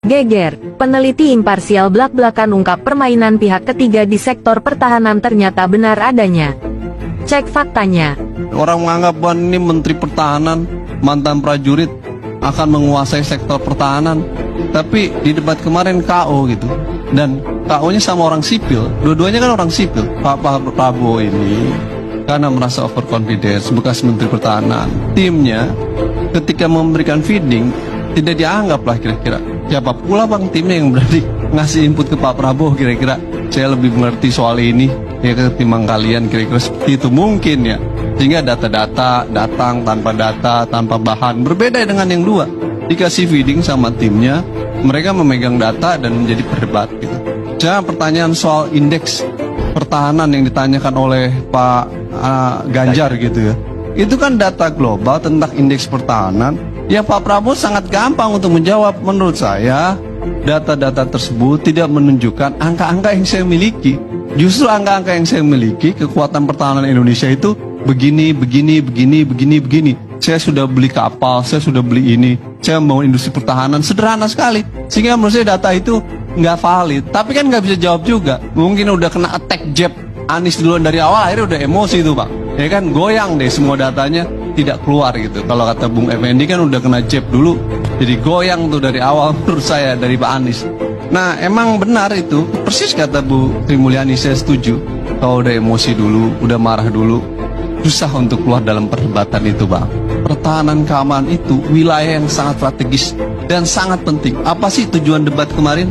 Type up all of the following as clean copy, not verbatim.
Geger, peneliti imparsial blak-blakan ungkap permainan pihak ketiga di sektor pertahanan ternyata benar adanya. Cek faktanya. Orang menganggap bahwa ini Menteri Pertahanan, mantan prajurit, akan menguasai sektor pertahanan. Tapi di debat kemarin KO gitu. Dan KO-nya sama orang sipil. Dua-duanya kan orang sipil. Pak Prabowo ini karena merasa overconfidence, bekas Menteri Pertahanan, timnya ketika memberikan feeding tidak dianggap lah kira-kira. Siapa pula bang timnya yang berarti ngasih input ke Pak Prabowo kira-kira saya lebih mengerti soal ini ya ketimbang kalian, kira-kira seperti itu mungkin ya. Sehingga data-data datang tanpa data, tanpa bahan, berbeda dengan yang dua. Dikasih feeding sama timnya, mereka memegang data dan menjadi perdebat gitu. Jangan pertanyaan soal indeks pertahanan yang ditanyakan oleh Pak Ganjar gitu ya. Itu kan data global tentang indeks pertahanan. Ya Pak Prabowo sangat gampang untuk menjawab. Menurut saya data-data tersebut tidak menunjukkan angka-angka yang saya miliki. Justru angka-angka yang saya miliki, kekuatan pertahanan Indonesia itu begini. Saya sudah beli kapal, saya sudah beli ini, saya membangun industri pertahanan, sederhana sekali. Sehingga menurut saya data itu nggak valid. Tapi kan nggak bisa jawab juga. Mungkin udah kena attack jab Anies duluan dari awal, akhirnya udah emosi tuh Pak. Ya kan goyang deh semua datanya, tidak keluar gitu. Kalau kata Bung Effendi kan udah kena jab dulu, jadi goyang tuh dari awal menurut saya dari Pak Anies. Nah emang benar itu, persis kata Bu Sri Mulyani, saya setuju. Kalau udah emosi dulu, udah marah dulu, susah untuk keluar dalam perdebatan itu Bang. Pertahanan keamanan itu wilayah yang sangat strategis dan sangat penting. Apa sih tujuan debat kemarin?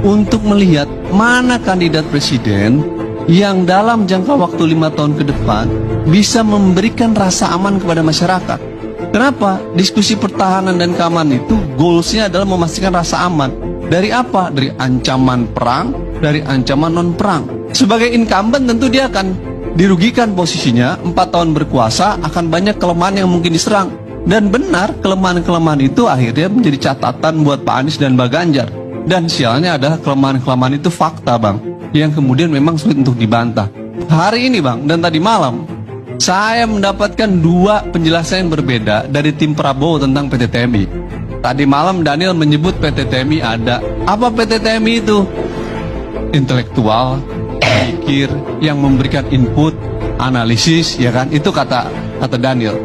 Untuk melihat mana kandidat presiden yang dalam jangka waktu 5 tahun ke depan bisa memberikan rasa aman kepada masyarakat. Kenapa? Diskusi pertahanan dan keamanan itu goalsnya adalah memastikan rasa aman. Dari apa? Dari ancaman perang, dari ancaman non-perang. Sebagai incumbent tentu dia akan dirugikan posisinya, 4 tahun berkuasa akan banyak kelemahan yang mungkin diserang. Dan benar, kelemahan-kelemahan itu akhirnya menjadi catatan buat Pak Anies dan Mbak Ganjar. Dan sialnya adalah kelemahan-kelemahan itu fakta Bang, yang kemudian memang sulit untuk dibantah. Hari ini Bang, dan tadi malam, saya mendapatkan 2 penjelasan yang berbeda dari tim Prabowo tentang PT TMI. Tadi malam Daniel menyebut PT TMI ada. Apa PT TMI itu? Intelektual, pikir, yang memberikan input, analisis, ya kan? Itu kata Daniel.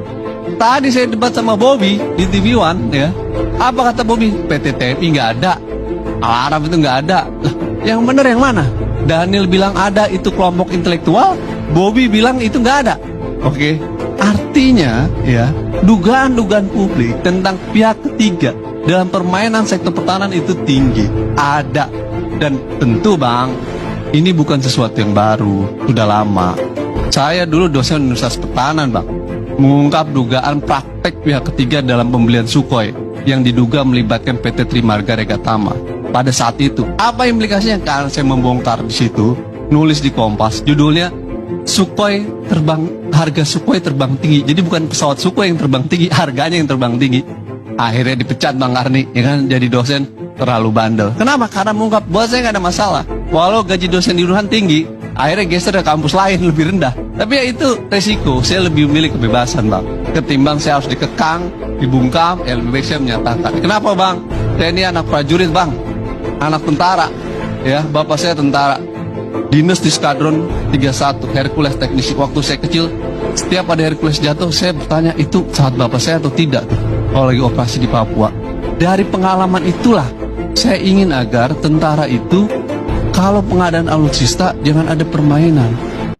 Tadi saya debat sama Bobby di TV One, ya. Apa kata Bobby? PT TMI nggak ada. Al Araf itu nggak ada. Lah, yang benar yang mana? Daniel bilang ada, itu kelompok intelektual. Bobby bilang itu nggak ada. Oke, artinya ya dugaan-dugaan publik tentang pihak ketiga dalam permainan sektor pertahanan itu tinggi, ada. Dan tentu Bang, ini bukan sesuatu yang baru, sudah lama. Saya dulu dosen Universitas Pertahanan Bang, mengungkap dugaan praktek pihak ketiga dalam pembelian Sukhoi yang diduga melibatkan PT Trimarga Regatama. Pada saat itu, apa implikasinya? Karena saya membongkar di situ, nulis di Kompas, judulnya Sukhoi terbang, harga Sukhoi terbang tinggi. Jadi bukan pesawat Sukhoi yang terbang tinggi, harganya yang terbang tinggi. Akhirnya dipecat Bang Karni, ya kan, jadi dosen terlalu bandel. Kenapa? Karena mengungkap bahwa saya nggak ada masalah. Walau gaji dosen di Unhan tinggi, akhirnya geser ke kampus lain lebih rendah. Tapi ya itu resiko. Saya lebih memilih kebebasan Bang, ketimbang saya harus dikekang, dibungkam. Ya lebih baik saya menyatakan. Kenapa Bang? Saya ini anak prajurit Bang, anak tentara. Ya, bapak saya tentara, dinas di Skadron 31 Hercules teknisi. Waktu saya kecil, setiap ada Hercules jatuh, saya bertanya itu saat bapak saya atau tidak tuh, kalau lagi operasi di Papua. Dari pengalaman itulah saya ingin agar tentara itu kalau pengadaan alutsista jangan ada permainan.